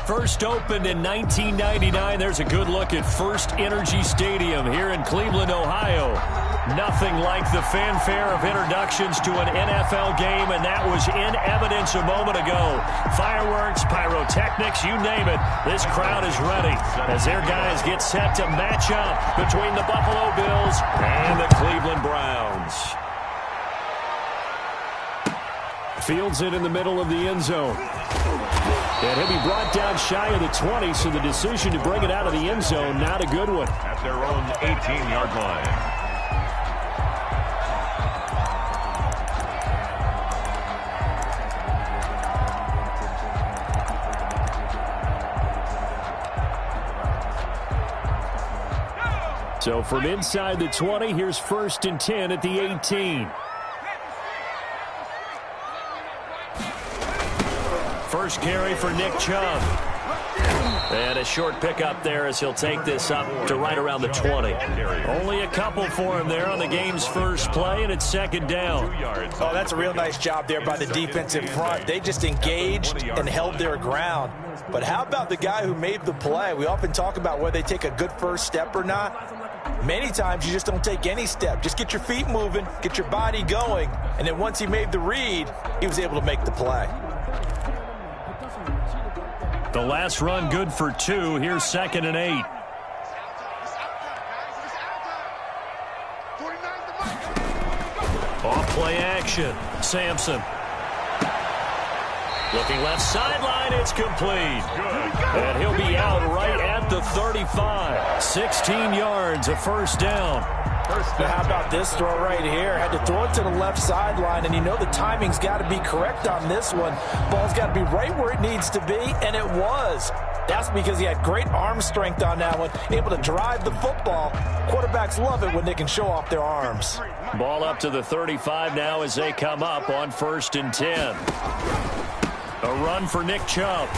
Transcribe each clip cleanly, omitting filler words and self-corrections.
First opened in 1999. There's a good look at First Energy Stadium here in Cleveland, Ohio. Nothing like the fanfare of introductions to an NFL game, and that was in evidence a moment ago. Fireworks, pyrotechnics, you name it. This crowd is ready as their guys get set to match up between the Buffalo Bills and the Cleveland Browns. Fields it in the middle of the end zone. And he'll be brought down shy of the 20, so the decision to bring it out of the end zone, not a good one. At their own 18-yard line. So from inside the 20, here's 1st and 10 at the 18. First carry for Nick Chubb. And a short pickup there as he'll take this up to right around the 20. Only a couple for him there on the game's first play, and it's 2nd down. Oh, that's a real nice job there by the defensive front. They just engaged and held their ground. But how about the guy who made the play? We often talk about whether they take a good first step or not. Many times you just don't take any step. Just get your feet moving, get your body going, and then once he made the read, he was able to make the play. The last run good for 2. Here's 2nd and 8. Off play action. Sampson. Looking left sideline. It's complete. And he'll be out right at the 35. 16 yards, a first down. Now how about this throw right here? Had to throw it to the left sideline, and you know the timing's got to be correct on this one. Ball's got to be right where it needs to be, and it was. That's because he had great arm strength on that one, able to drive the football. Quarterbacks love it when they can show off their arms. Ball up to the 35 now as they come up on 1st and 10. A run for Nick Chubb.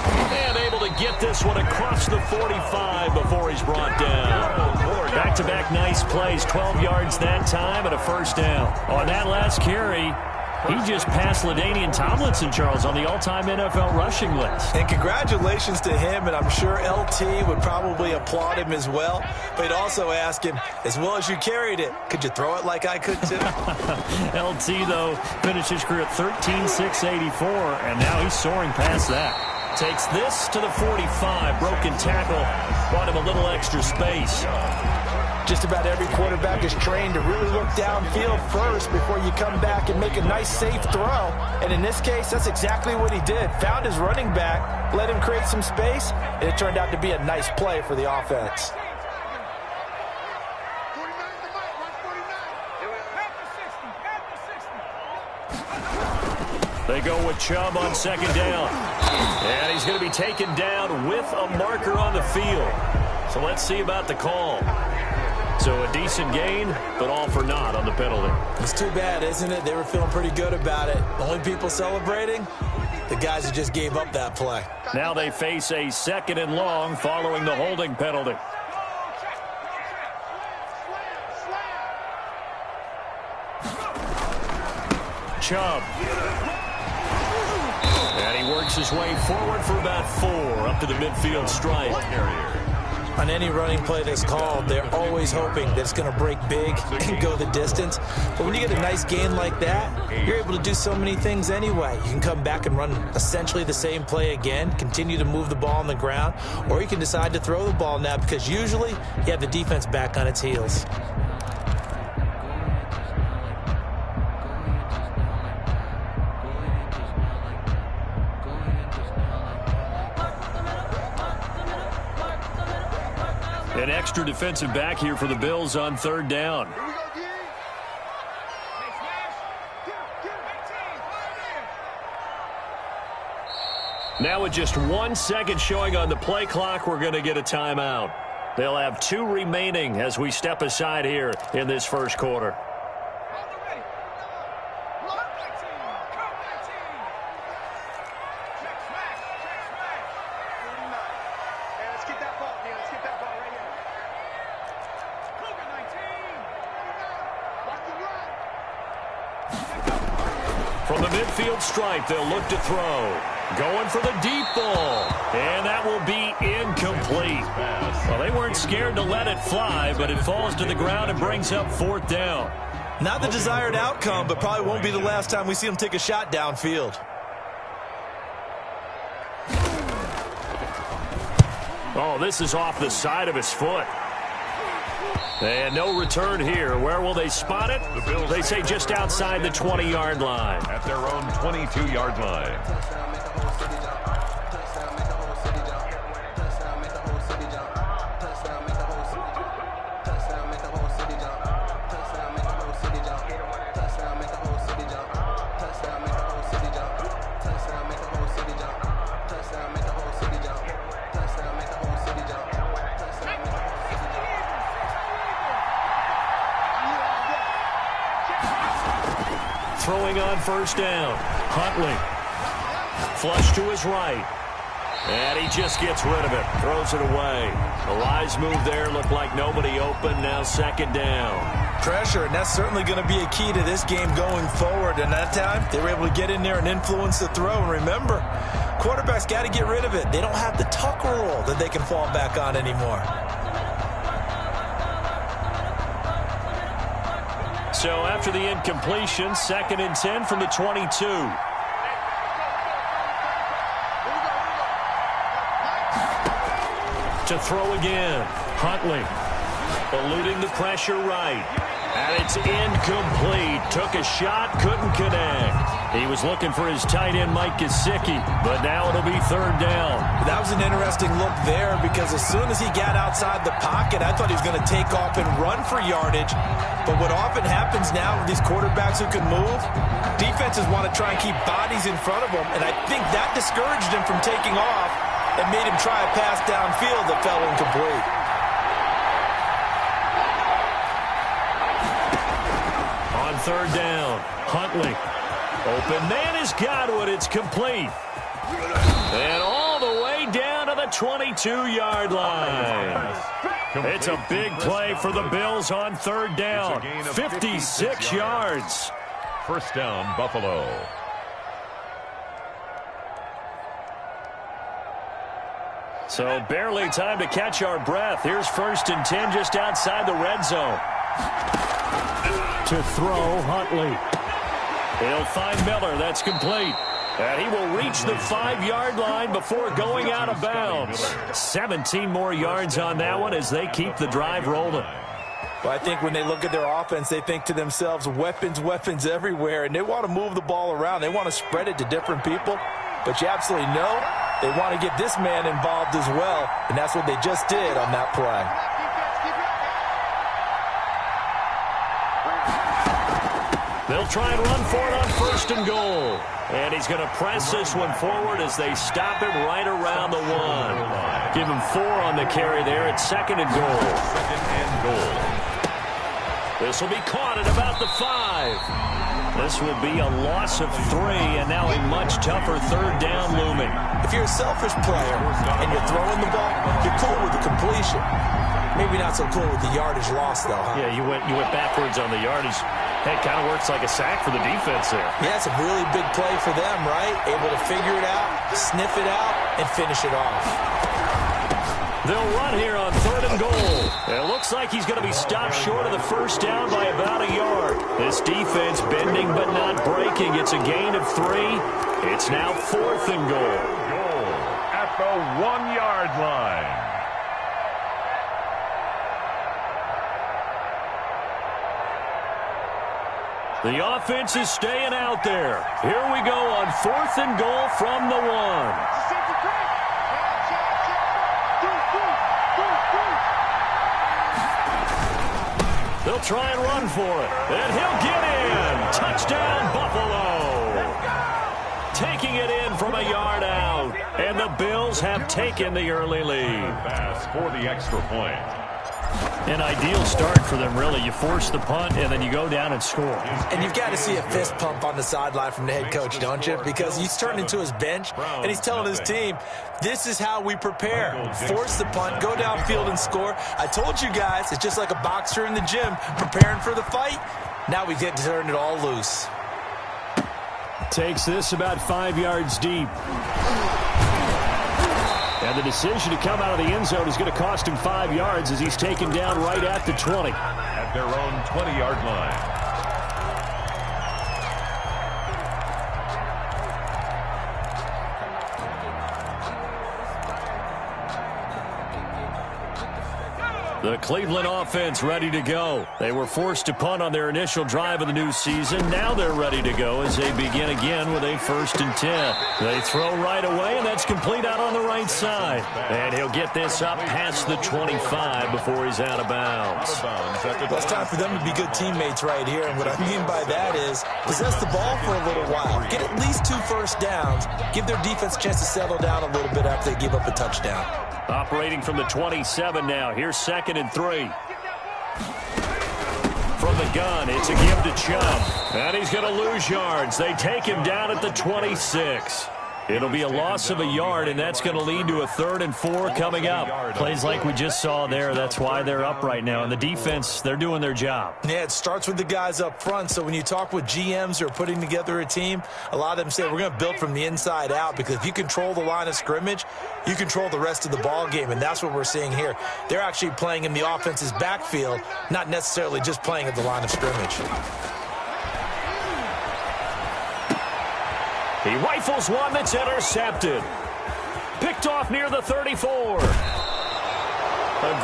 And able to get this one across the 45 before he's brought down. Back-to-back nice plays, 12 yards that time and a first down. On that last carry, he just passed LaDainian Tomlinson, Charles, on the all-time NFL rushing list. And congratulations to him, and I'm sure LT would probably applaud him as well. But he'd also ask him, as well as you carried it, could you throw it like I could too? LT, though, finished his career at 13,684, and now he's soaring past that. Takes this to the 45. Broken tackle. Brought him a little extra space. Just about every quarterback is trained to really look downfield first before you come back and make a nice, safe throw. And in this case, that's exactly what he did. Found his running back, let him create some space, and it turned out to be a nice play for the offense. They go with Chubb on 2nd down. And he's going to be taken down with a marker on the field. So let's see about the call. So a decent gain, but all for naught on the penalty. It's too bad, isn't it? They were feeling pretty good about it. The only people celebrating, the guys who just gave up that play. Now they face a 2nd and long following the holding penalty. Chubb. And he works his way forward for about 4 up to the midfield stripe. On any running play that's called, they're always hoping that it's going to break big and go the distance. But when you get a nice gain like that, you're able to do so many things anyway. You can come back and run essentially the same play again, continue to move the ball on the ground, or you can decide to throw the ball now because usually you have the defense back on its heels. An extra defensive back here for the Bills on 3rd down. Now with just 1 second showing on the play clock, we're going to get a timeout. They'll have 2 remaining as we step aside here in this first quarter. From the midfield stripe, they'll look to throw. Going for the deep ball. And that will be incomplete. Well, they weren't scared to let it fly, but it falls to the ground and brings up 4th down. Not the desired outcome, but probably won't be the last time we see him take a shot downfield. Oh, this is off the side of his foot. And no return here. Where will they spot it? They say just outside the 20-yard line. At their own 22-yard line. Throwing on 1st down. Huntley. Flush to his right. And he just gets rid of it. Throws it away. A wise move there. Looked like nobody open. Now 2nd down. Pressure, and that's certainly going to be a key to this game going forward. And that time, they were able to get in there and influence the throw. And remember, quarterbacks got to get rid of it. They don't have the tuck rule that they can fall back on anymore. So after the incompletion, 2nd and 10 from the 22. To throw again. Huntley eluding the pressure right. And it's incomplete. Took a shot, couldn't connect. He was looking for his tight end, Mike Gesicki, but now it'll be 3rd down. That was an interesting look there because as soon as he got outside the pocket, I thought he was going to take off and run for yardage. But what often happens now with these quarterbacks who can move, defenses want to try and keep bodies in front of them, and I think that discouraged him from taking off and made him try a pass downfield that fell incomplete. On 3rd down, Huntley. Open man is Godwin. It's complete. And all the way down to the 22-yard line. It's a big play for the Bills on 3rd down. 56 yards. 1st down, Buffalo. So barely time to catch our breath. Here's 1st and 10 just outside the red zone. To throw, Huntley. He'll find Miller. That's complete. And he will reach the 5-yard line before going out of bounds. 17 more yards on that one as they keep the drive rolling. Well, I think when they look at their offense, they think to themselves, weapons, weapons everywhere, and they want to move the ball around. They want to spread it to different people, but you absolutely know they want to get this man involved as well, and that's what they just did on that play. They'll try and run for it on 1st and goal. And he's going to press this one forward as they stop him right around the 1. Give him 4 on the carry there at 2nd and goal. 2nd and goal. This will be caught at about the 5. This will be a loss of 3, and now a much tougher 3rd down looming. If you're a selfish player and you're throwing the ball, you're cool with the completion. Maybe not so cool with the yardage loss, though, huh? Yeah, you went backwards on the yardage. Hey, it kind of works like a sack for the defense there. Yeah, it's a really big play for them, right? Able to figure it out, sniff it out, and finish it off. They'll run here on 3rd and goal. It looks like he's going to be stopped short of the 1st down by about a yard. This defense bending but not breaking. It's a gain of 3. It's now 4th and goal. Goal at the 1-yard line. The offense is staying out there. Here we go on 4th and goal from the 1. They'll try and run for it. And he'll get in. Touchdown, Buffalo. Taking it in from a yard out. And the Bills have taken the early lead. Pass for the extra point. An ideal start for them, really. You force the punt, and then you go down and score. And you've got to see a fist pump on the sideline from the head coach, don't you? Because he's turned into his bench, and he's telling his team, this is how we prepare. Force the punt, go downfield and score. I told you guys, it's just like a boxer in the gym preparing for the fight. Now we get to turn it all loose. takes this about 5 yards deep. And the decision to come out of the end zone is going to cost him 5 yards as he's taken down right at the 20. At their own 20-yard line. The Cleveland offense ready to go. They were forced to punt on their initial drive of the new season. Now they're ready to go as they begin again with a 1st and 10. They throw right away, and that's complete out on the right side. And he'll get this up past the 25 before he's out of bounds. Well, it's time for them to be good teammates right here. And what I mean by that is possess the ball for a little while. Get at least 2 first downs. Give their defense a chance to settle down a little bit after they give up a touchdown. Operating from the 27 now. Here's 2nd and 3. From the gun, it's a give to Chubb. And he's going to lose yards. They take him down at the 26. It'll be a loss of a yard, and that's going to lead to a 3rd and 4 coming up. Plays like we just saw there. That's why they're up right now. And the defense, they're doing their job. Yeah, it starts with the guys up front. So when you talk with GMs who are putting together a team, a lot of them say we're going to build from the inside out, because if you control the line of scrimmage, you control the rest of the ball game, and that's what we're seeing here. They're actually playing in the offense's backfield, not necessarily just playing at the line of scrimmage. He rifles one that's intercepted. Picked off near the 34. A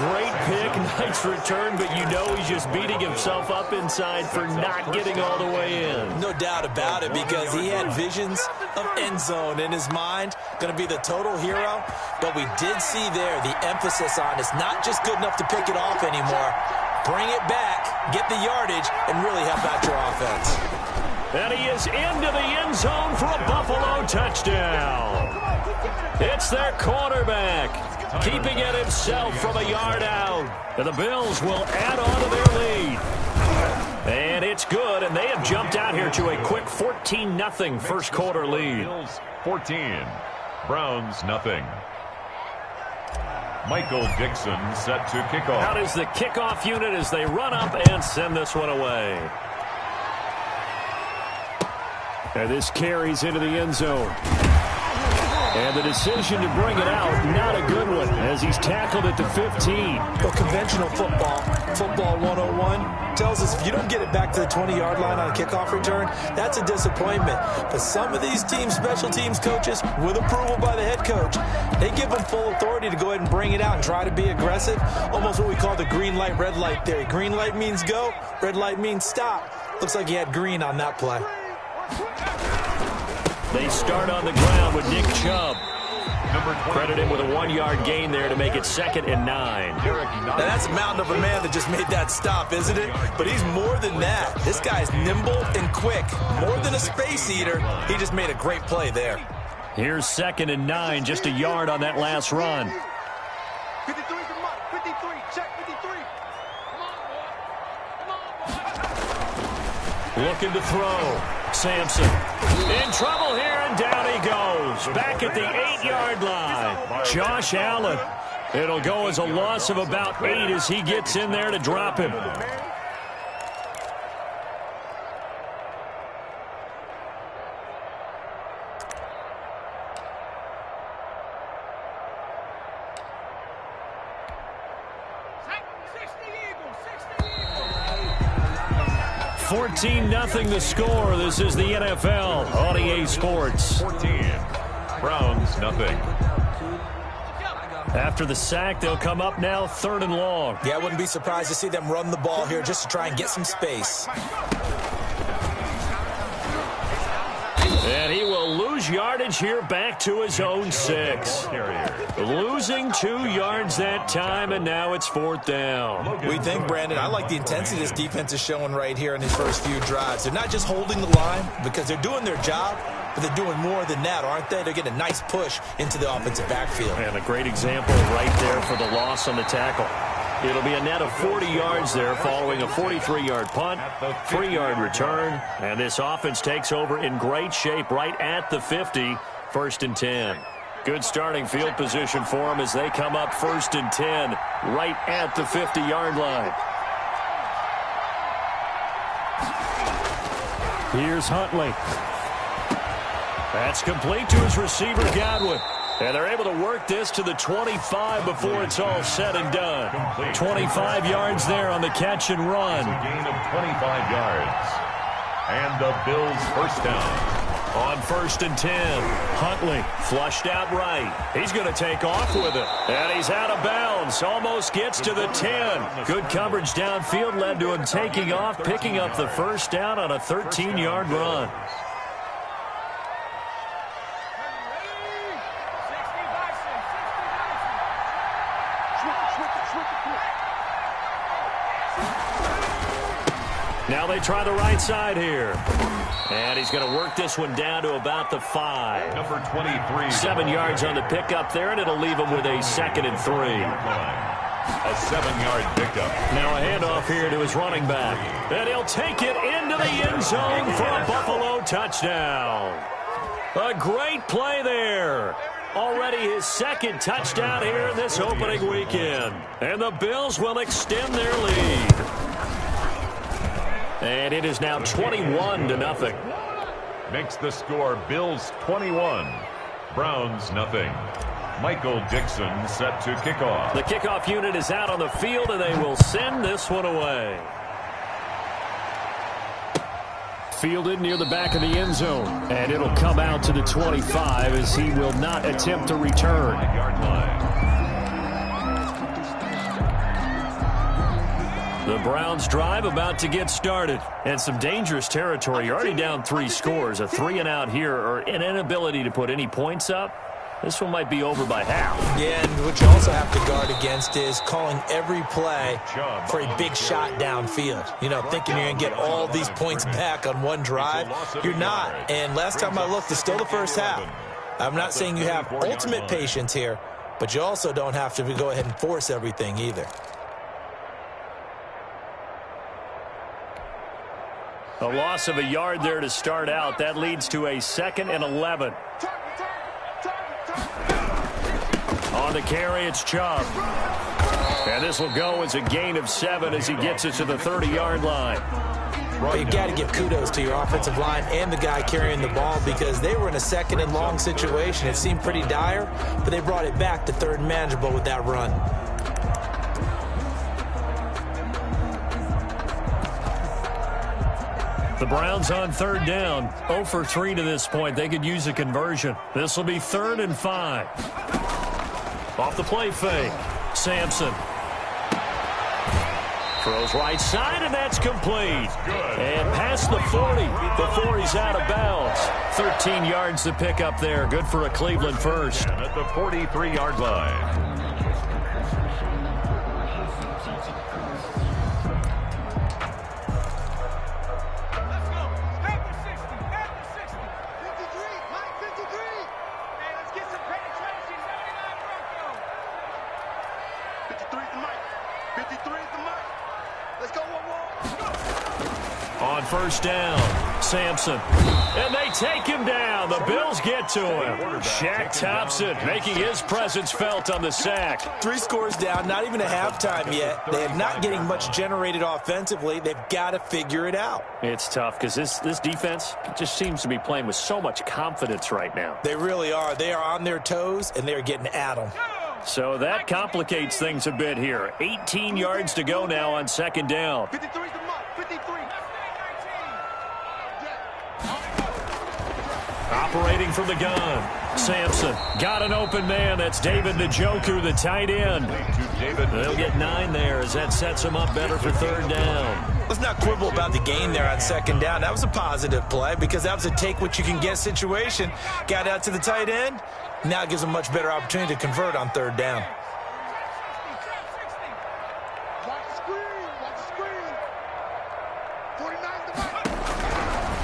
great pick, nice return, but you know he's just beating himself up inside for not getting all the way in. No doubt about it, because he had visions of end zone in his mind. Going to be the total hero, but we did see there the emphasis on it's not just good enough to pick it off anymore. Bring it back, get the yardage, and really help out your offense. And he is into the end zone for a Buffalo touchdown. It's their quarterback, keeping it himself from a yard out. And the Bills will add on to their lead. And it's good, and they have jumped out here to a quick 14-0 first quarter lead. Bills 14, Browns nothing. Michael Dixon set to kick off. Out is the kickoff unit as they run up and send this one away. And this carries into the end zone. And the decision to bring it out, not a good one, as he's tackled at the 15. Well, conventional football 101, tells us if you don't get it back to the 20-yard line on a kickoff return, that's a disappointment. But some of these team special teams coaches, with approval by the head coach, they give them full authority to go ahead and bring it out and try to be aggressive, almost what we call the green light, red light theory. Green light means go, red light means stop. Looks like he had green on that play. They start on the ground with Nick Chubb. Credit him with a 1-yard gain there to make it 2nd and 9. Now that's a mountain of a man that just made that stop, isn't it? But he's more than that. This guy's nimble and quick. More than a space eater, he just made a great play there. Here's 2nd and 9, just a yard on that last run. 53, check 53. Looking to throw. Sampson in trouble here, and down he goes. Back at the 8-yard line. Josh Allen. It'll go as a loss of about 8 as he gets in there to drop him. Eagles, 14-0 the score. This is the NFL on EA Sports. 14, Browns nothing. After the sack, they'll come up now 3rd and long. Yeah, I wouldn't be surprised to see them run the ball here just to try and get some space. And he will lose yardage here back to his own 6. Losing 2 yards that time, and now it's 4th down. We think, Brandon, I like the intensity this defense is showing right here in these first few drives. They're not just holding the line because they're doing their job, but they're doing more than that, aren't they? They're getting a nice push into the offensive backfield. And a great example right there for the loss on the tackle. It'll be a net of 40 yards there following a 43-yard punt, 3-yard return, and this offense takes over in great shape right at the 50, 1st and 10. Good starting field position for them as they come up 1st and 10 right at the 50-yard line. Here's Huntley. That's complete to his receiver, Godwin. And they're able to work this to the 25 before it's all said and done. 25 yards there on the catch and run. A gain of 25 yards. And the Bills first down. On 1st and 10, Huntley flushed out right. He's going to take off with it. And he's out of bounds. Almost gets to the 10. Good coverage downfield led to him taking off, picking up the first down on a 13-yard run. Now they try the right side here. And he's going to work this one down to about the 5. Number 23. 7 yards on the pickup there, and it'll leave him with a 2nd and 3. A 7-yard pickup. Now a handoff here to his running back. And he'll take it into the end zone for a Buffalo touchdown. A great play there. Already his 2nd touchdown here in this opening weekend. And the Bills will extend their lead. And it is now 21-0. Makes the score Bills 21, Browns nothing. Michael Dixon set to kick off. The kickoff unit is out on the field, and they will send this one away. Fielded near the back of the end zone. And it'll come out to the 25 as he will not attempt to return. 5-yard line. The Browns drive about to get started. And some dangerous territory. You're already down 3 scores. A 3-and-out here or an inability to put any points up. This one might be over by half. Yeah, and what you also have to guard against is calling every play for a big shot downfield. You know, thinking you're going to get all these points back on one drive. You're not. And last time I looked, it's still the first half. I'm not saying you have ultimate patience here, but you also don't have to go ahead and force everything either. A loss of a yard there to start out. That leads to a 2nd and 11. On the carry, it's Chubb. And this will go as a gain of 7 as he gets it to the 30-yard line. Well, you've got to give kudos to your offensive line and the guy carrying the ball because they were in a 2nd and long situation. It seemed pretty dire, but they brought it back to 3rd and manageable with that run. The Browns on 3rd down. 0 for 3 to this point. They could use a conversion. This will be 3rd and 5. Off the play fake. Sampson. Throws right side, and that's complete. And past the 40 before he's out of bounds. 13 yards to pick up there. Good for a Cleveland first. And at the 43-yard line. On 1st down, Sampson. And they take him down. The Bills get to him. Shaq Thompson making his presence felt on the sack. 3 scores down, not even a halftime yet. They are not getting much generated offensively. They've got to figure it out. It's tough because this defense just seems to be playing with so much confidence right now. They really are. They are on their toes, and they're getting at them. So that complicates things a bit here. 18 yards to go now on 2nd down. 53 is the mark. 53. Operating from the gun. Sampson got an open man. That's David Njoku, the tight end. They'll get 9 there as that sets them up better for 3rd down. Let's not quibble about the gain there on 2nd down. That was a positive play because that was a take-what-you-can-get situation. Got out to the tight end. Now it gives them a much better opportunity to convert on 3rd down.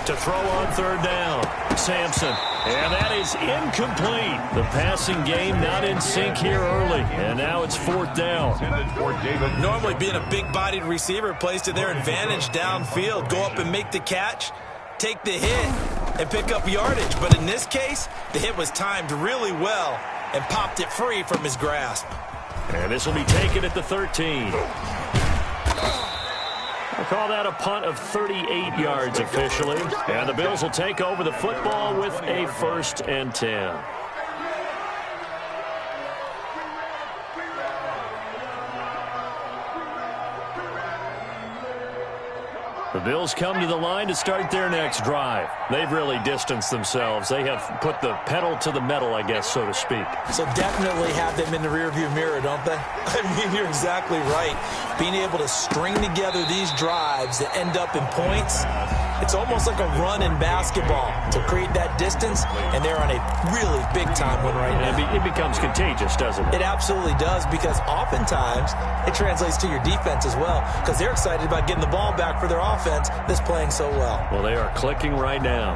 To throw on 3rd down, Sampson. And that is incomplete. The passing game not in sync here early. And now it's 4th down. Normally being a big-bodied receiver plays to their advantage downfield. Go up and make the catch, take the hit, and pick up yardage. But in this case, the hit was timed really well and popped it free from his grasp. And this will be taken at the 13. call that a punt of 38 yards officially. And the Bills will take over the football with a 1st and 10. The Bills come to the line to start their next drive. They've really distanced themselves. They have put the pedal to the metal, I guess, so to speak. So definitely have them in the rearview mirror, don't they? I mean, you're exactly right. Being able to string together these drives that end up in points, it's almost like a run in basketball to create that distance, and they're on a really big-time one right now. It becomes contagious, doesn't it? It absolutely does, because oftentimes it translates to your defense as well, because they're excited about getting the ball back for their offense that's playing so well. Well, they are clicking right now.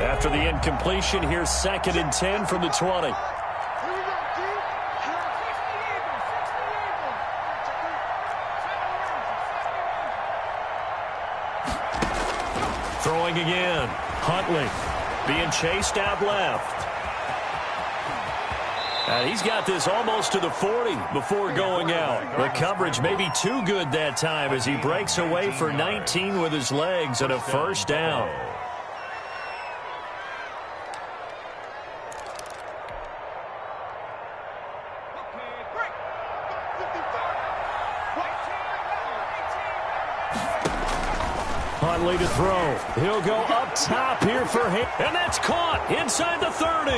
After the incompletion, here's 2nd and 10 from the 20. Throwing again. Huntley being chased out left. And he's got this almost to the 40 before going out. The coverage may be too good that time as he breaks away for 19 with his legs and a 1st down. Huntley to throw. He'll go up top here for him. And that's caught inside the 30.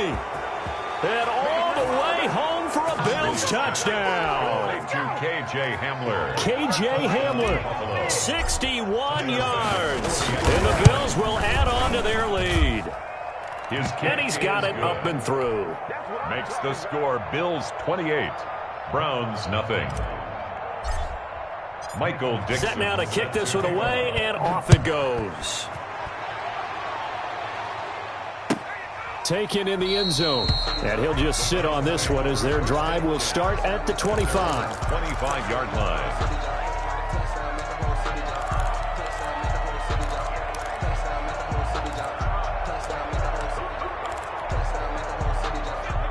And all the way home for a Bills touchdown. To K.J. Hamler. K.J. Hamler, 61 yards. And the Bills will add on to their lead. And he's got it up and through. Makes the score Bills 28, Browns nothing. Michael Dixon. Set now to kick this one away, and off it goes. Taken in the end zone. And he'll just sit on this one as their drive will start at the 25. 25-yard line.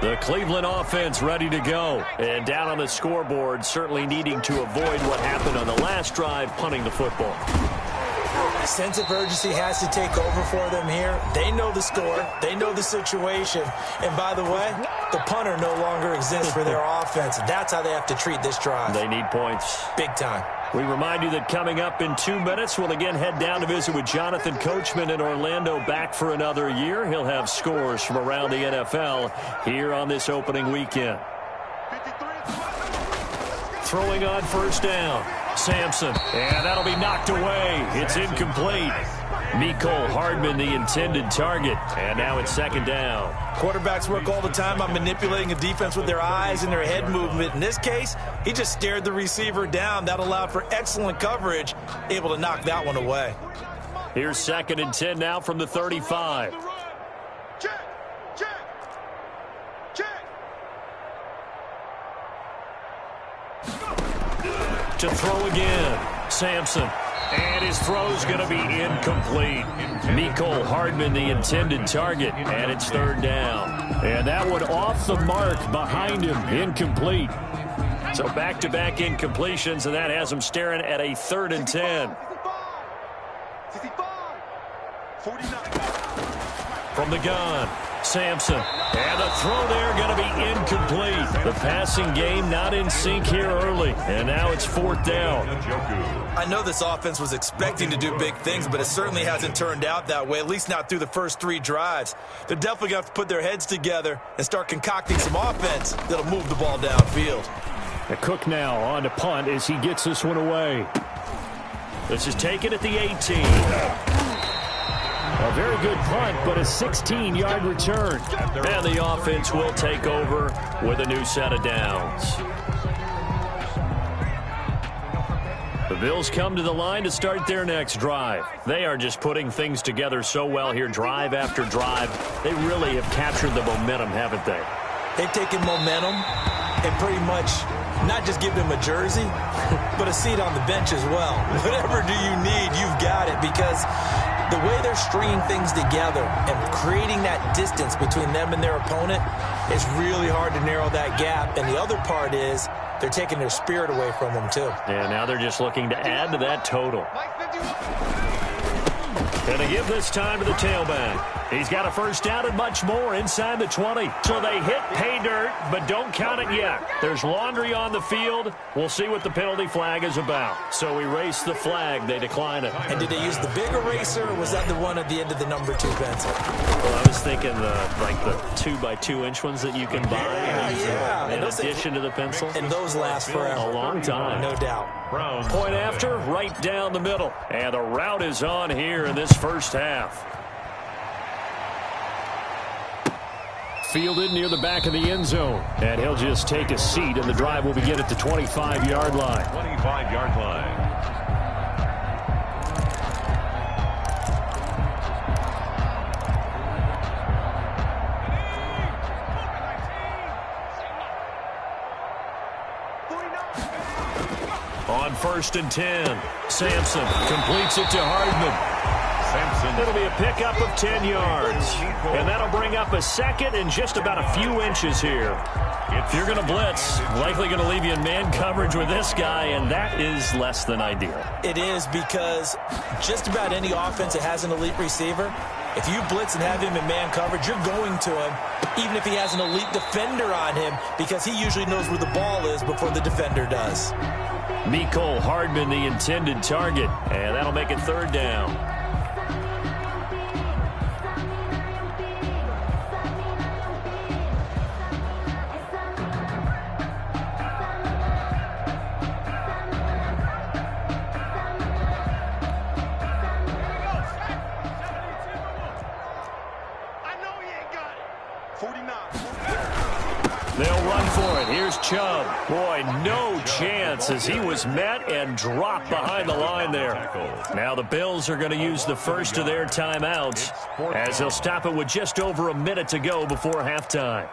The Cleveland offense ready to go. And down on the scoreboard, certainly needing to avoid what happened on the last drive, punting the football. Sense of urgency has to take over for them here. They know the score. They know the situation. And by the way, the punter no longer exists for their offense. That's how they have to treat this drive. They need points. Big time. We remind you that coming up in 2 minutes, we'll again head down to visit with Jonathan Coachman in Orlando, back for another year. He'll have scores from around the NFL here on this opening weekend. Throwing on 1st down. Sampson, and that'll be knocked away. It's incomplete. Mecole Hardman, the intended target, and now it's 2nd down. Quarterbacks work all the time on manipulating a defense with their eyes and their head movement. In this case, he just stared the receiver down. That allowed for excellent coverage, able to knock that one away. Here's 2nd and 10 now from the 35. To throw again, Sampson, and his throw's going to be incomplete. Mecole Hardman, the intended target, and it's 3rd down. And that one off the mark behind him, incomplete. So back-to-back incompletions, and that has him staring at a 3rd and 10. From the gun, Sampson, and the throw there going to be incomplete. The passing game not in sync here early, and now it's 4th down. I know this offense was expecting to do big things, but it certainly hasn't turned out that way, at least not through the first 3 drives. They're definitely going to have to put their heads together and start concocting some offense that'll move the ball downfield. The Cook now on to punt as he gets this one away. This is taken at the 18. A very good punt, but a 16-yard return. And the offense will take over with a new set of downs. The Bills come to the line to start their next drive. They are just putting things together so well here, drive after drive. They really have captured the momentum, haven't they? They've taken momentum and pretty much not just give them a jersey, but a seat on the bench as well. Whatever do you need, you've got it, because the way they're stringing things together and creating that distance between them and their opponent, it's really hard to narrow that gap. And the other part is they're taking their spirit away from them, too. And now they're just looking to add to that total. And they give this time to the tailback. He's got a first down and much more inside the 20. So they hit pay dirt, but don't count it yet. There's laundry on the field. We'll see what the penalty flag is about. So erase the flag. They decline it. And did they use the big eraser, or was that the one at the end of the number 2 pencil? Well, I was thinking the 2x2-inch ones that you can buy in addition to the pencil. And those last forever. A long time. No doubt. Point after, right down the middle. And the route is on here in this first half. Fielded near the back of the end zone. And he'll just take a seat, and the drive will begin at the 25-yard line. 25-yard line. On 1st and 10, Sampson completes it to Hardman. It'll be a pickup of 10 yards. And that'll bring up a second and just about a few inches here. If you're going to blitz, likely going to leave you in man coverage with this guy, and that is less than ideal. It is, because just about any offense that has an elite receiver, if you blitz and have him in man coverage, you're going to him, even if he has an elite defender on him, because he usually knows where the ball is before the defender does. Mecole Hardman, the intended target, and that'll make it 3rd down. They'll run for it. Here's Chubb. Boy, no chance as he was met and dropped behind the line there. Now the Bills are going to use the first of their timeouts as they'll stop it with just over a minute to go before halftime.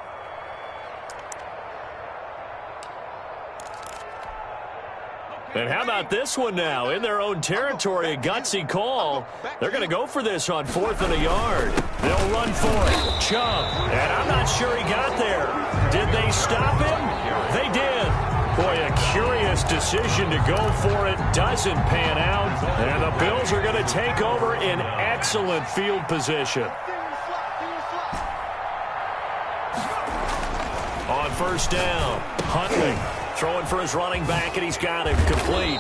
And how about this one now? In their own territory, a gutsy call. They're going to go for this on 4th and a yard. They'll run for it. Chubb. And I'm not sure he got there. Did they stop him? They did. Boy, a curious decision to go for it. Doesn't pan out. And the Bills are going to take over in excellent field position. On 1st down, Huntley throwing for his running back, and he's got it complete.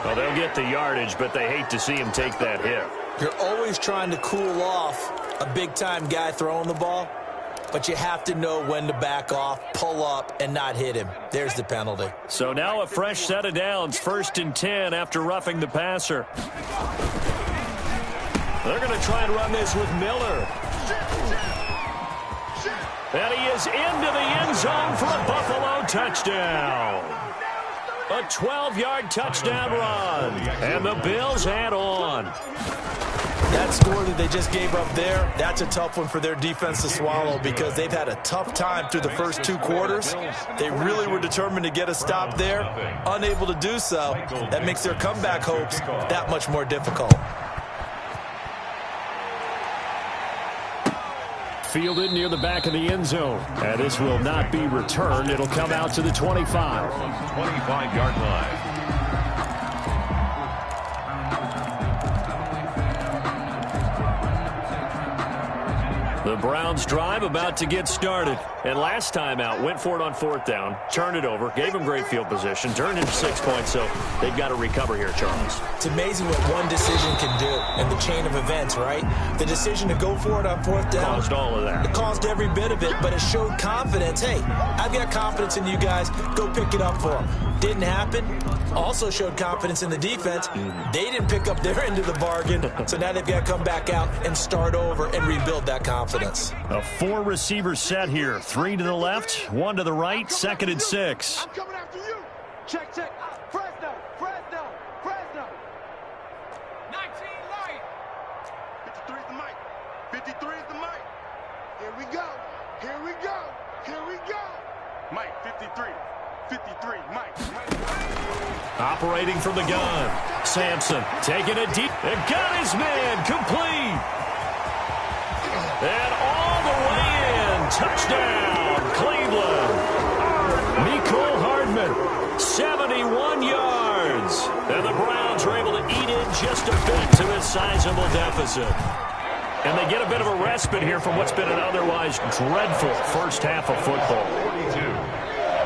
Well, they'll get the yardage, but they hate to see him take that hit. You're always trying to cool off a big-time guy throwing the ball, but you have to know when to back off, pull up, and not hit him. There's the penalty. So now a fresh set of downs, 1st and 10 after roughing the passer. They're going to try and run this with Miller. And he is into the end zone for a Buffalo touchdown. A 12-yard touchdown run. And the Bills add on. That score that they just gave up there, that's a tough one for their defense to swallow, because they've had a tough time through the first 2 quarters. They really were determined to get a stop there. Unable to do so. That makes their comeback hopes that much more difficult. Fielded near the back of the end zone. And this will not be returned. It'll come out to the 25. 25-yard line. The Browns drive about to get started. And last time out, went for it on 4th down, turned it over, gave them great field position, turned into 6 points, so they've got to recover here, Charles. It's amazing what one decision can do in the chain of events, right? The decision to go for it on 4th down. Caused all of that. It caused every bit of it, but it showed confidence. Hey, I've got confidence in you guys. Go pick it up for them. Didn't happen. Also showed confidence in the defense. They didn't pick up their end of the bargain, so now they've got to come back out and start over and rebuild that confidence. A 4-receiver set here. 3 to the left, 1 to the right, 2nd and 6. I'm coming after you. Check, check. Fresno, Fresno, Fresno. 19 light. 53 is the mic. 53 is the mic. Here we go. Here we go. Here we go. Mike, 53. 53, Mike. Operating from the gun. Sampson taking it deep. And got his man complete. And all the way in. Touchdown, Cleveland. 71 yards. And the Browns are able to eat in just a bit to this sizable deficit. And they get a bit of a respite here from what's been an otherwise dreadful first half of football. 42.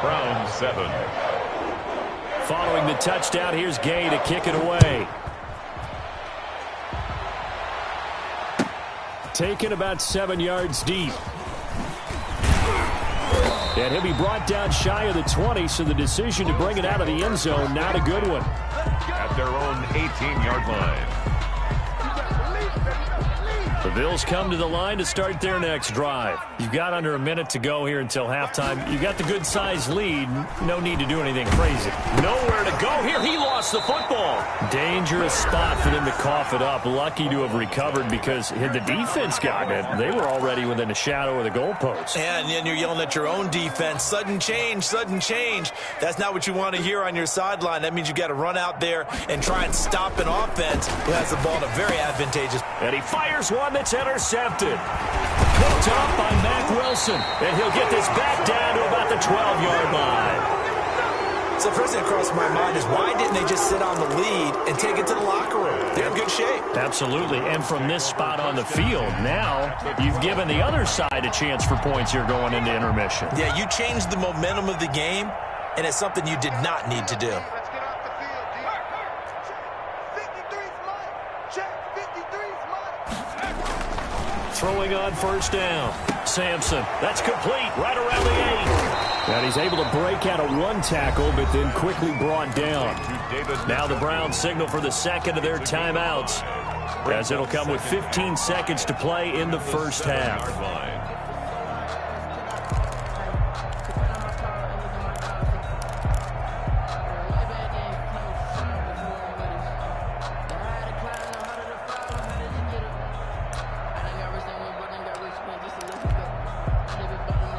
Browns 7. Following the touchdown, here's Gay to kick it away. Taken about 7 yards deep. And he'll be brought down shy of the 20, so the decision to bring it out of the end zone, not a good one. At their own 18-yard line. The Bills come to the line to start their next drive. You've got under a minute to go here until halftime. You've got the good-sized lead. No need to do anything crazy. Nowhere to go here. He lost the football. Dangerous spot for them to cough it up. Lucky to have recovered because had the defense gotten it, they were already within a shadow of the goalpost. And then you're yelling at your own defense. Sudden change, sudden change. That's not what you want to hear on your sideline. That means you've got to run out there and try and stop an offense who has the ball in a very advantageous. And he fires one that's intercepted. Picked off by Mack Wilson. And he'll get this back down to about the 12-yard line. So the first thing that crossed my mind is why didn't they just sit on the lead and take it to the locker room? They're in good shape. Absolutely. And from this spot on the field, now you've given the other side a chance for points here going into intermission. Yeah, you changed the momentum of the game, and it's something you did not need to do. Let's get off the field, D. 53's mine. Check. 53's mine. Throwing on first down. Sampson. That's complete. Right around the 8. And he's able to break out of one tackle, but then quickly brought down. Now the Browns signal for the second of their timeouts, as it'll come with 15 seconds to play in the first half.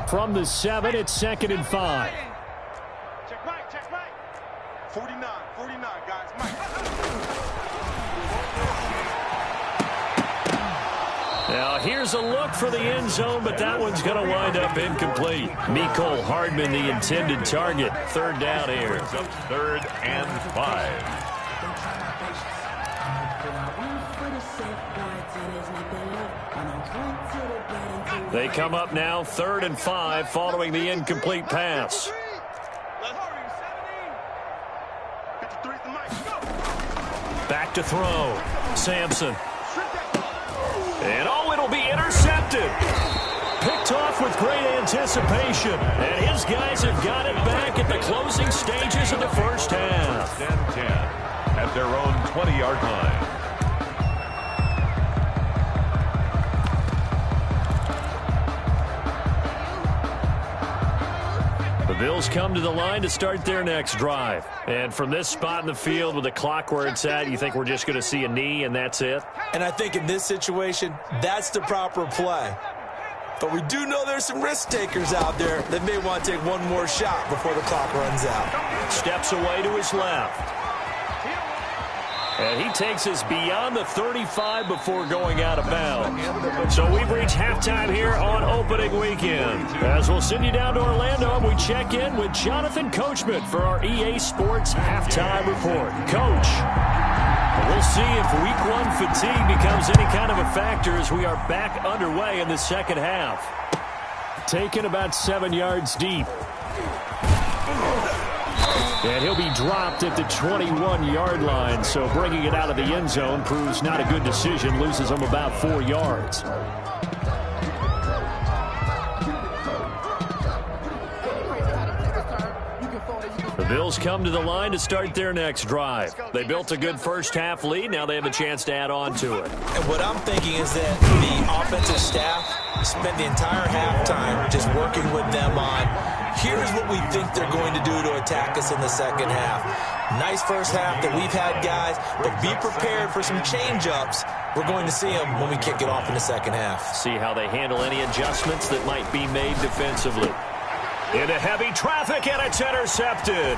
From the 7, it's 2nd and 5. Check right. 49, guys. Mike. Now here's a look for the end zone, but that one's going to wind up incomplete. Mecole Hardman, the intended target. 3rd down here. 3rd and 5. They come up now 3rd and 5 following the incomplete pass. Back to throw. Sampson. And it'll be intercepted. Picked off with great anticipation. And his guys have got it back at the closing stages of the first half. 10-10 at their own 20-yard line. The Bills come to the line to start their next drive. And from this spot in the field with the clock where it's at, you think we're just going to see a knee and that's it? And I think in this situation, that's the proper play. But we do know there's some risk takers out there that may want to take one more shot before the clock runs out. Steps away to his left. And he takes us beyond the 35 before going out of bounds. So we've reached halftime here on opening weekend. As we'll send you down to Orlando, we check in with Jonathan Coachman for our EA Sports Halftime Report. Coach, we'll see if Week 1 fatigue becomes any kind of a factor as we are back underway in the second half. Taken about 7 yards deep. And he'll be dropped at the 21-yard line, so bringing it out of the end zone proves not a good decision, loses him about 4 yards. The Bills come to the line to start their next drive. They built a good first-half lead. Now they have a chance to add on to it. And what I'm thinking is that the offensive staff spent the entire halftime just working with them on here's what we think they're going to do to attack us in the second half. Nice first half that we've had, guys, but be prepared for some change-ups. We're going to see them when we kick it off in the second half. See how they handle any adjustments that might be made defensively. Into heavy traffic, and it's intercepted.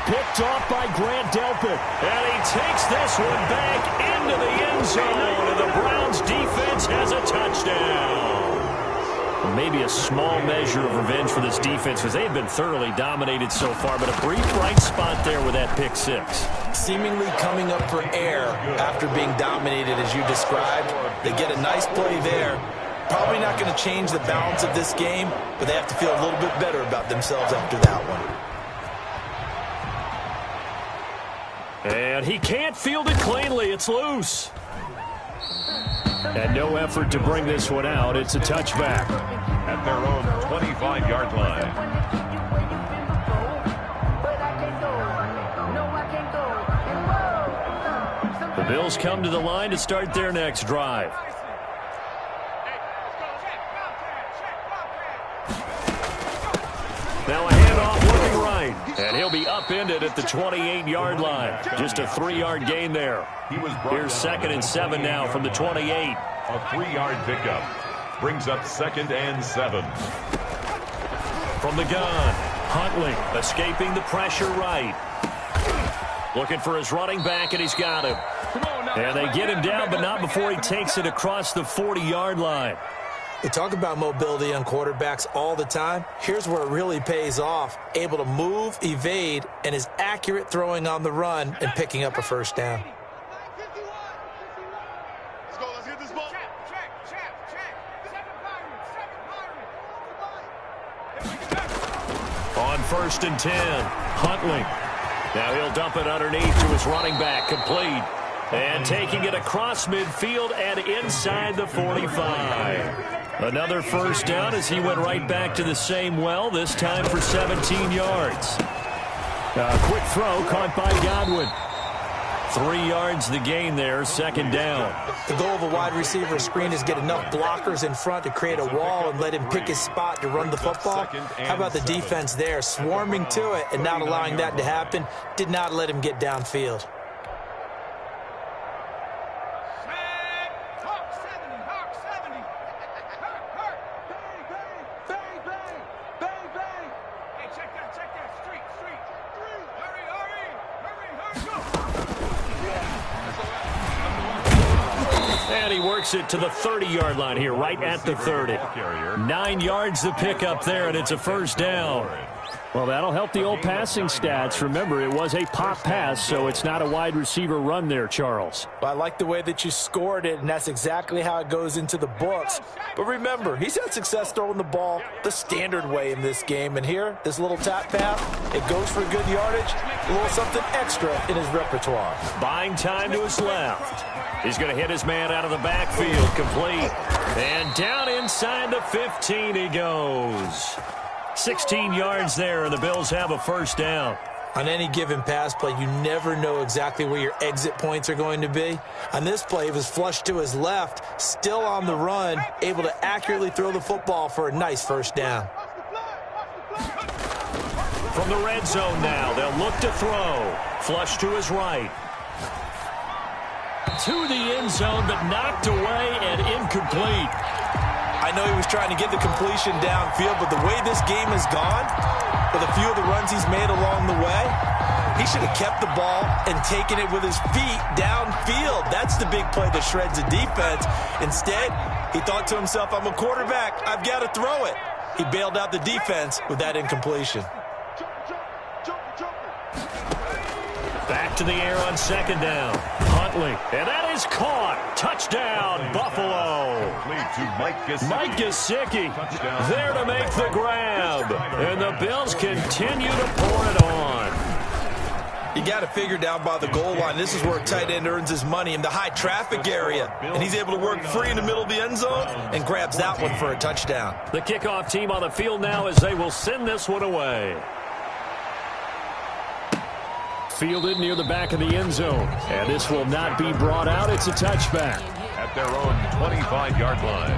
Picked off by Grant Delpit. And he takes this one back into the end zone. And the Browns defense has a touchdown. Maybe a small measure of revenge for this defense because they've been thoroughly dominated so far, but a brief bright spot there with that pick six. Seemingly coming up for air after being dominated as you described. They get a nice play there. Probably not going to change the balance of this game, but they have to feel a little bit better about themselves after that one. And he can't field it cleanly. It's loose. And no effort to bring this one out. It's a touchback. At their own 25-yard line. The Bills come to the line to start their next drive. Now a handoff looking right. And he'll be upended at the 28-yard line. Just a 3-yard gain there. Here's 2nd and 7 now from the 28. A 3-yard pickup. Brings up 2nd and 7. From the gun, Huntley escaping the pressure right. Looking for his running back, and he's got him. And they get him down, but not before he takes it across the 40-yard line. We talk about mobility on quarterbacks all the time. Here's where it really pays off. Able to move, evade, and is accurate throwing on the run and picking up a first down. On 1st and 10, Huntley. Now he'll dump it underneath to his running back, complete. And taking it across midfield and inside the 45. Another first down as he went right back to the same well, this time for 17 yards. A quick throw caught by Godwin. 3 yards the gain there, 2nd down. The goal of a wide receiver screen is get enough blockers in front to create a wall and let him pick his spot to run the football. How about the defense there, swarming to it and not allowing that to happen? Did not let him get downfield. And he works it to the 30-yard line here, right at the 30. 9 yards the pickup there, and it's a first down. Well, that'll help the old passing stats. Remember, it was a pop pass, so it's not a wide receiver run there, Charles. Well, I like the way that you scored it, and that's exactly how it goes into the books. But remember, he's had success throwing the ball the standard way in this game. And here, this little tap pass, it goes for good yardage, a little something extra in his repertoire. Buying time to his left. He's going to hit his man out of the backfield, complete. And down inside the 15 he goes. 16 yards there, and the Bills have a first down. On any given pass play, you never know exactly where your exit points are going to be. On this play, it was flushed to his left, still on the run, able to accurately throw the football for a nice first down. From the red zone now, they'll look to throw. Flush to his right. To the end zone, but knocked away and incomplete. I know he was trying to get the completion downfield, but the way this game has gone, with a few of the runs he's made along the way, he should have kept the ball and taken it with his feet downfield. That's the big play that shreds a defense. Instead, he thought to himself, I'm a quarterback, I've got to throw it. He bailed out the defense with that incompletion. Back to the air on 2nd down. Huntley, and that is caught. Touchdown, Buffalo. Mike Gesicki there to make the grab. And the Bills continue to pour it on. You got to figure down by the goal line. This is where a tight end earns his money in the high traffic area. And he's able to work free in the middle of the end zone and grabs that one for a touchdown. The kickoff team on the field now as they will send this one away. Fielded near the back of the end zone. And this will not be brought out. It's a touchback. At their own 25-yard line.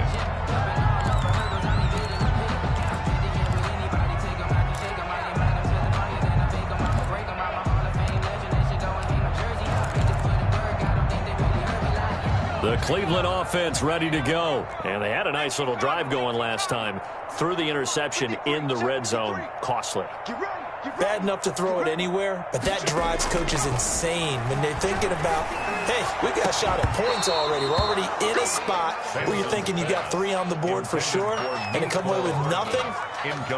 The Cleveland offense ready to go. And they had a nice little drive going last time. Through the interception in the red zone. Costly. bad enough to throw it anywhere, but that drives coaches insane when they're thinking about, hey, we got a shot at points already. We're already in a spot where you're thinking you got 3 on the board for sure, and to come away with nothing,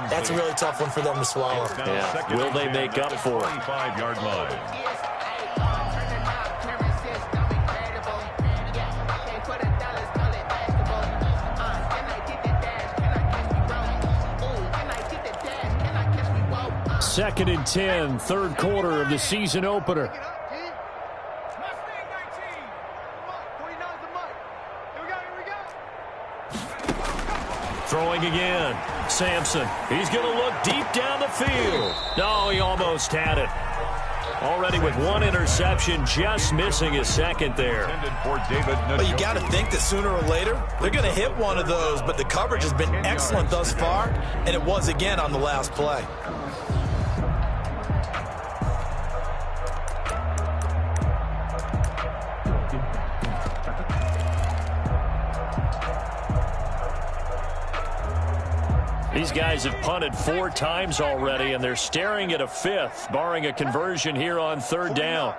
that's a really tough one for them to swallow. Yeah. Will they make up for it? 25-yard line. Second and 10, third quarter of the season opener. Throwing again. Sampson. He's going to look deep down the field. No, he almost had it. Already with 1 interception, just missing his second there. But you got to think that sooner or later, they're going to hit one of those, but the coverage has been excellent thus far, and it was again on the last play. These guys have punted 4 times already, and they're staring at a 5th, barring a conversion here on third down.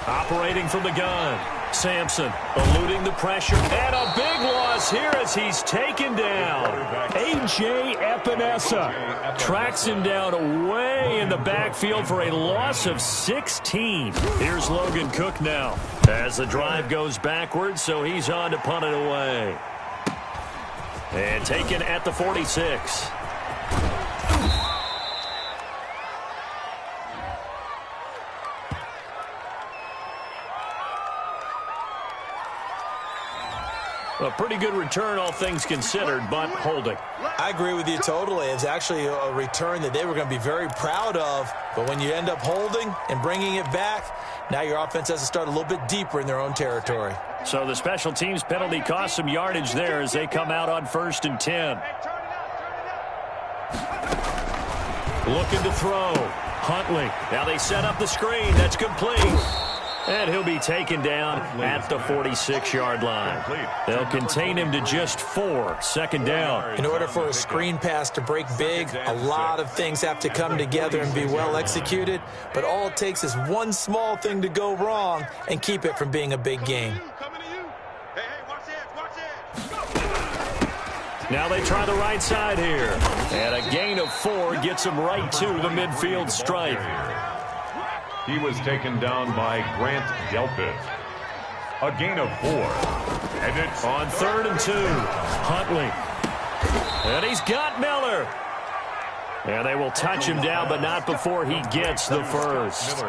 Operating from the gun. Sampson eluding the pressure, and a big loss here as he's taken down. A.J. Epinesa tracks him down away in the backfield for a loss of 16. Here's Logan Cook now as the drive goes backwards, so he's on to punt it away. And taken at the 46. A pretty good return, all things considered, but holding. I agree with you totally. It's actually a return that they were going to be very proud of. But when you end up holding and bringing it back, now your offense has to start a little bit deeper in their own territory. So the special teams penalty cost some yardage there as they come out on 1st and 10. Looking to throw. Huntley. Now they set up the screen. That's complete. And he'll be taken down at the 46-yard line. They'll contain him to just 4, second down. In order for a screen pass to break big, a lot of things have to come together and be well executed. But all it takes is one small thing to go wrong and keep it from being a big game. Now they try the right side here. And a gain of 4 gets him right to the midfield stripe. He was taken down by Grant Delpit. A gain of 4. And it's on 3rd and 2. Huntley. And he's got Miller. And they will touch him down, but not before he gets the first.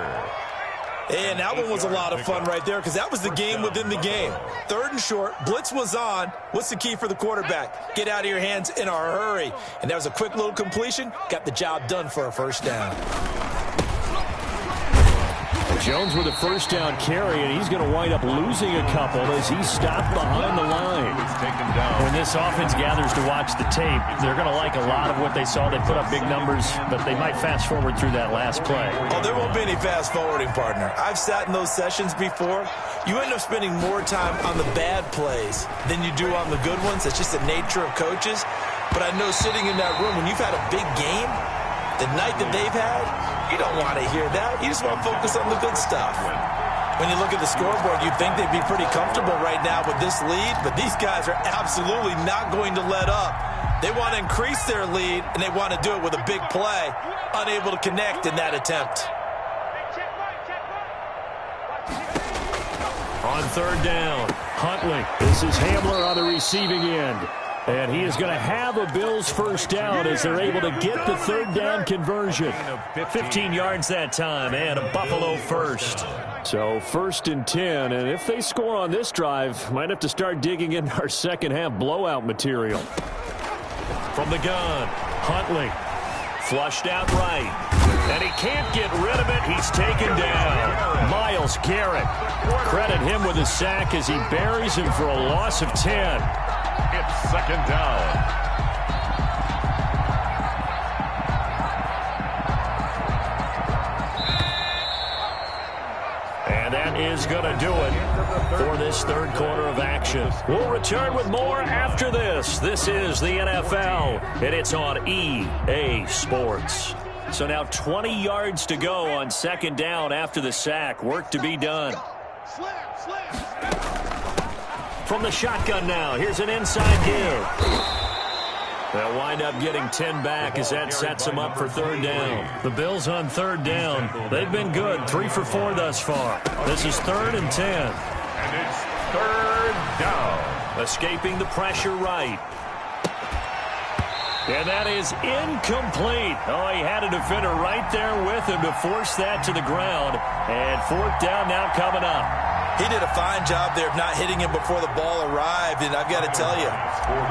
And that one was a lot of fun right there because that was the game within the game. 3rd and short, blitz was on. What's the key for the quarterback? Get out of your hands in a hurry. And that was a quick little completion. Got the job done for a first down. Jones with a first down carry, and he's going to wind up losing a couple as he's stopped behind the line. When this offense gathers to watch the tape, they're going to like a lot of what they saw. They put up big numbers, but they might fast forward through that last play. Oh, there won't be any fast forwarding, partner. I've sat in those sessions before. You end up spending more time on the bad plays than you do on the good ones. That's just the nature of coaches. But I know sitting in that room, when you've had a big game, the night that they've had, you don't want to hear that. You just want to focus on the good stuff. When you look at the scoreboard, you'd think they'd be pretty comfortable right now with this lead, but these guys are absolutely not going to let up. They want to increase their lead, and they want to do it with a big play, unable to connect in that attempt. On 3rd down, Huntley. This is Hamler on the receiving end. And he is going to have a Bills first down as they're able to get the 3rd down conversion. 15 yards that time and a Buffalo first. So 1st and 10, and if they score on this drive, might have to start digging in our second half blowout material. From the gun, Huntley. Flushed out right. And he can't get rid of it. He's taken down. Myles Garrett. Credit him with a sack as he buries him for a loss of 10. It's 2nd down. And that is going to do it for this third quarter of action. We'll return with more after this. This is the NFL, and it's on EA Sports. So now 20 yards to go on second down after the sack. Work to be done. From the shotgun now, here's an inside give. They'll wind up getting 10 back as that sets them up for third down. The Bills on third down. They've been good, 3 for 4 thus far. This is 3rd and 10. And it's third down. Escaping the pressure right. And that is incomplete. Oh, he had a defender right there with him to force that to the ground. And fourth down now coming up. He did a fine job there of not hitting him before the ball arrived. And I've got to tell you,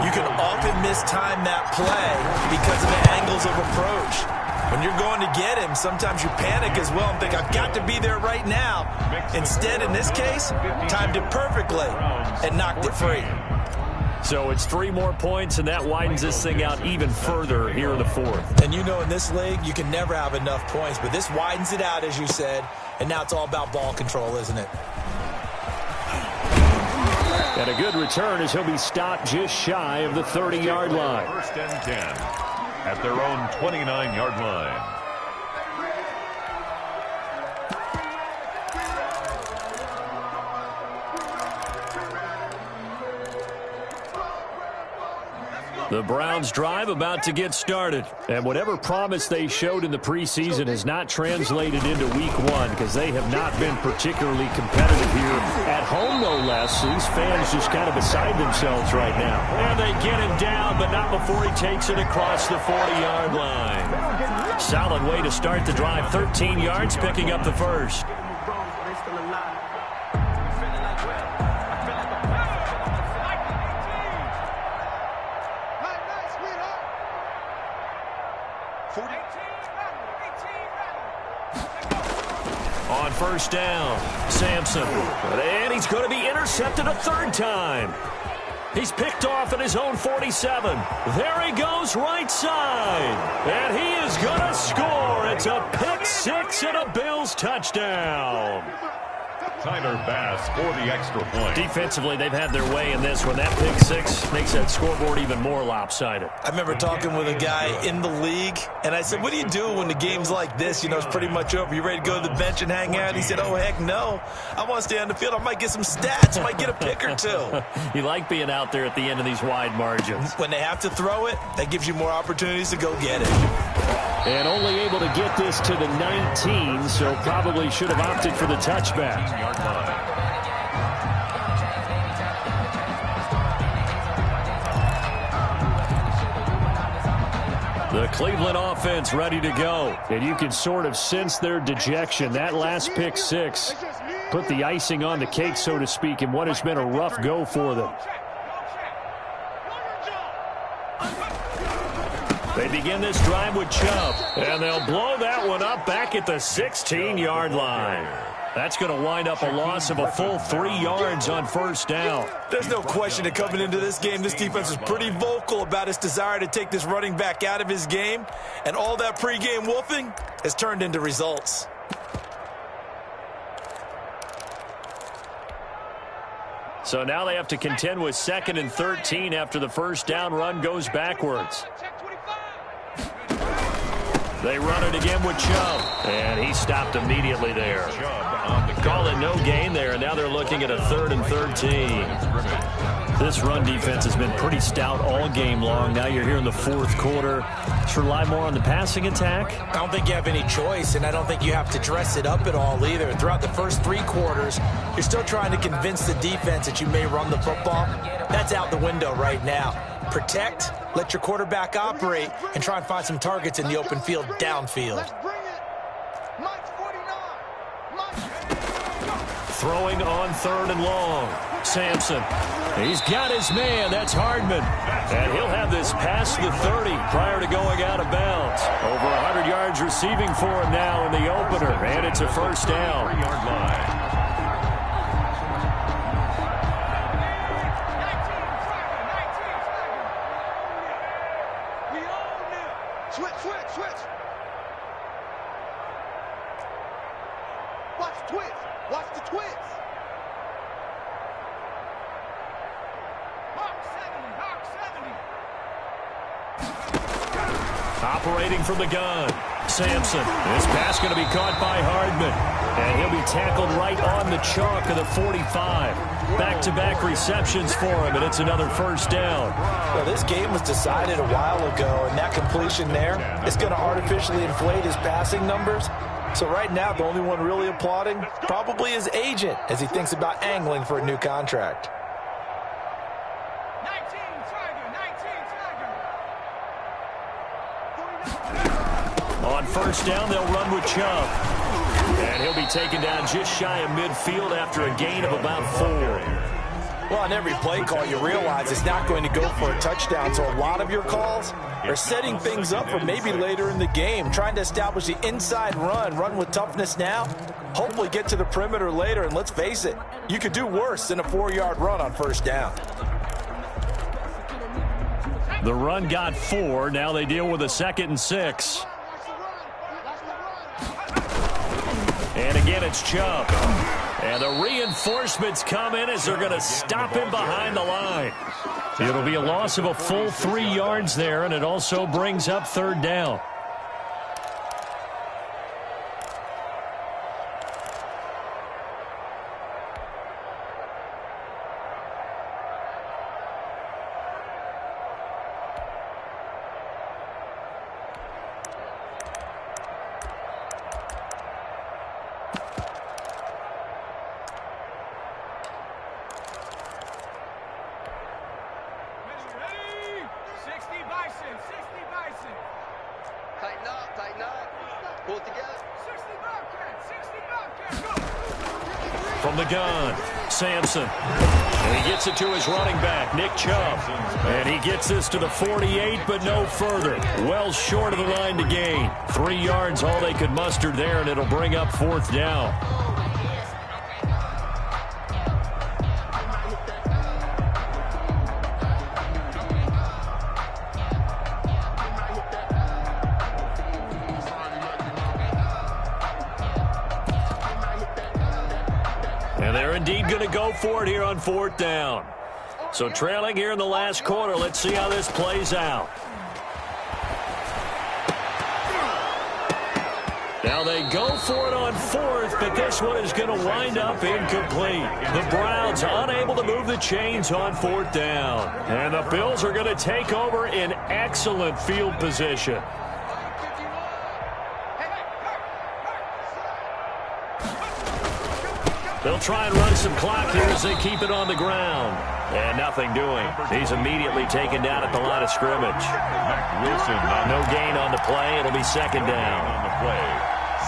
you can often mistime that play because of the angles of approach. When you're going to get him, sometimes you panic as well and think, I've got to be there right now. Instead, in this case, timed it perfectly and knocked it free. So it's 3 more points, and that widens this thing out even further here in the fourth. And you know, in this league, you can never have enough points, but this widens it out, as you said, and now it's all about ball control, isn't it? And a good return as he'll be stopped just shy of the 30-yard line. 1st and 10 at their own 29-yard line. The Browns drive about to get started. And whatever promise they showed in the preseason has not translated into week 1 because they have not been particularly competitive here. At home, no less. These fans just kind of beside themselves right now. And they get him down, but not before he takes it across the 40-yard line. Solid way to start the drive. 13 yards, picking up the first. On first down, Sampson. And he's going to be intercepted a third time. He's picked off at his own 47. There he goes right side. And he is going to score. It's a pick 6 and a Bills touchdown. Tyler Bass for the extra point. Defensively, they've had their way in this one. That pick 6 makes that scoreboard even more lopsided. I remember talking with a guy in the league, and I said, what do you do when the game's like this? You know, it's pretty much over. You ready to go to the bench and hang out? He said, oh, heck no. I want to stay on the field. I might get some stats. I might get a pick or 2. You like being out there at the end of these wide margins. When they have to throw it, that gives you more opportunities to go get it. And only able to get this to the 19, so probably should have opted for the touchback. The Cleveland offense ready to go. And you can sort of sense their dejection. That last pick 6 put the icing on the cake, so to speak, in what has been a rough go for them. They begin this drive with Chubb, and they'll blow that one up back at the 16-yard line. That's going to wind up a loss of a full 3 yards on first down. There's no question that coming into this game, this defense was pretty vocal about its desire to take this running back out of his game, and all that pregame wolfing has turned into results. So now they have to contend with 2nd and 13 after the first down run goes backwards. They run it again with Chubb, and he stopped immediately there. Call it no gain there, and now they're looking at a 3rd and 13. This run defense has been pretty stout all game long. Now you're here in the fourth quarter. Should rely more on the passing attack? I don't think you have any choice, and I don't think you have to dress it up at all either. Throughout the first 3 quarters, you're still trying to convince the defense that you may run the football. That's out the window right now. Protect, let your quarterback operate, and try and find some targets in the open field downfield. Throwing on 3rd and long. Sampson. He's got his man. That's Hardman. And he'll have this past the 30 prior to going out of bounds. Over 100 yards receiving for him now in the opener. And it's a first down. 3-yard line. Switch. Watch the twist. Operating from the gun, Sampson. This pass going to be caught by Hardman. And he'll be tackled right on the chalk of the 45. Back-to-back receptions for him, and it's another first down. Well, this game was decided a while ago, and that completion there is going to artificially inflate his passing numbers. So right now, the only one really applauding probably his agent as he thinks about angling for a new contract. 19 Tiger. On first down, they'll run with Chubb. And he'll be taken down just shy of midfield after a gain of about 4. Well, on every play call, you realize it's not going to go for a touchdown. So a lot of your calls are setting things up for maybe later in the game, trying to establish the inside run with toughness now, hopefully get to the perimeter later. And let's face it, you could do worse than a 4-yard run on first down. The run got 4. Now they deal with a 2nd and 6. And again, it's Chubb. And the reinforcements come in as they're going to stop him behind the line. It'll be a loss of a full 3 yards there, and it also brings up 3rd down. Tighten up. Pull it together. 60 Bobcats, go! From the gun, Sampson. And he gets it to his running back, Nick Chubb. And he gets this to the 48, but no further. Well short of the line to gain. 3 yards, all they could muster there, and it'll bring up 4th down. And they're indeed going to go for it here on 4th down. So trailing here in the last quarter, let's see how this plays out. Now they go for it on 4th, but this one is going to wind up incomplete. The Browns unable to move the chains on 4th down. And the Bills are going to take over in excellent field position. They'll try and run some clock here as they keep it on the ground. And nothing doing. He's immediately taken down at the line of scrimmage. Wilson. No gain on the play. It'll be 2nd down. On the play.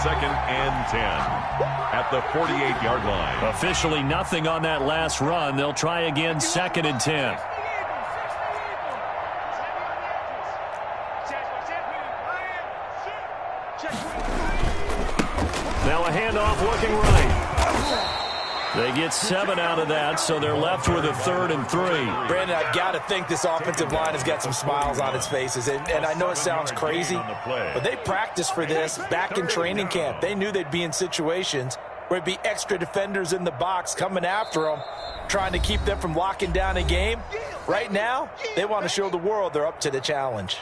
2nd and 10 at the 48-yard line. Officially nothing on that last run. They'll try again 2nd and 10. Now a handoff looking right. They get 7 out of that, so they're left with a 3rd and 3. Brandon, I've got to think this offensive line has got some smiles on its faces. And I know it sounds crazy, but they practiced for this back in training camp. They knew they'd be in situations where it'd be extra defenders in the box coming after them, trying to keep them from locking down a game. Right now, they want to show the world they're up to the challenge.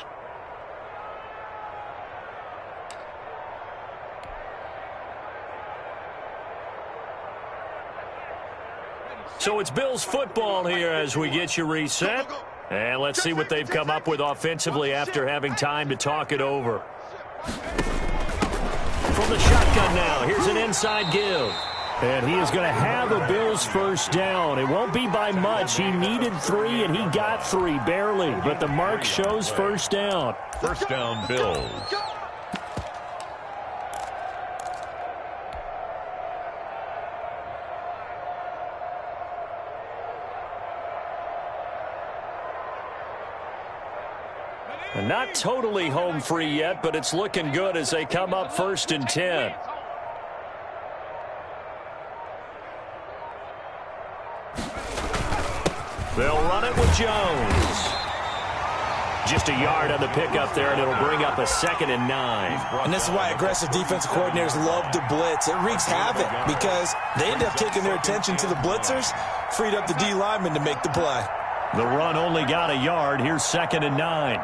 So it's Bills football here as we get you reset. And let's see what they've come up with offensively after having time to talk it over. From the shotgun now, here's an inside give. And he is going to have a Bills first down. It won't be by much. He needed 3, and he got 3, barely. But the mark shows first down. First down, Bills. And not totally home free yet, but it's looking good as they come up 1st and 10. They'll run it with Jones. Just a yard on the pickup there, and it'll bring up a 2nd and 9. And this is why aggressive defensive coordinators love to blitz. It wreaks havoc because they end up taking their attention to the blitzers, freed up the D lineman to make the play. The run only got a yard. Here's 2nd and 9.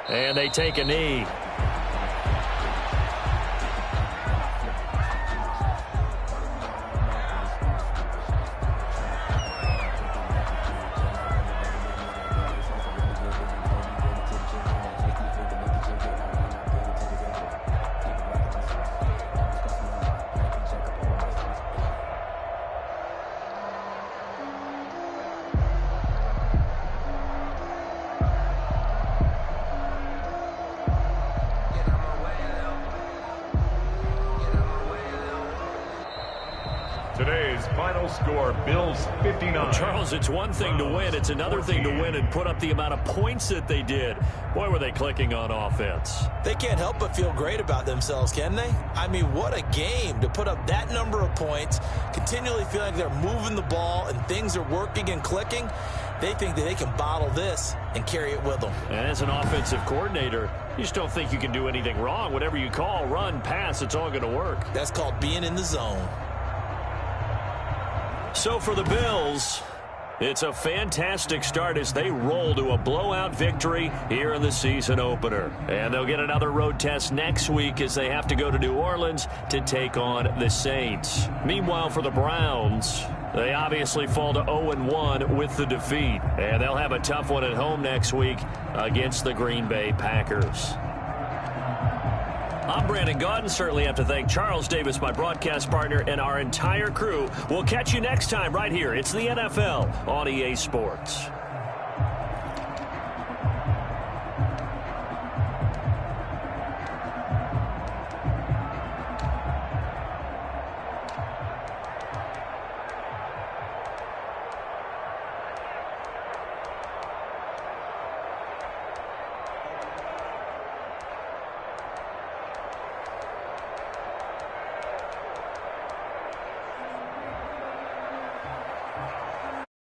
And they take a knee. Today's final score, Bills 59. Charles, it's one thing to win. It's another thing to win and put up the amount of points that they did. Boy, were they clicking on offense. They can't help but feel great about themselves, can they? I mean, what a game to put up that number of points, continually feel like they're moving the ball and things are working and clicking. They think that they can bottle this and carry it with them. And as an offensive coordinator, you just don't think you can do anything wrong. Whatever you call, run, pass, it's all going to work. That's called being in the zone. So for the Bills, it's a fantastic start as they roll to a blowout victory here in the season opener. And they'll get another road test next week as they have to go to New Orleans to take on the Saints. Meanwhile, for the Browns, they obviously fall to 0-1 with the defeat. And they'll have a tough one at home next week against the Green Bay Packers. I'm Brandon Gaudin. Certainly have to thank Charles Davis, my broadcast partner, and our entire crew. We'll catch you next time right here. It's the NFL on EA Sports.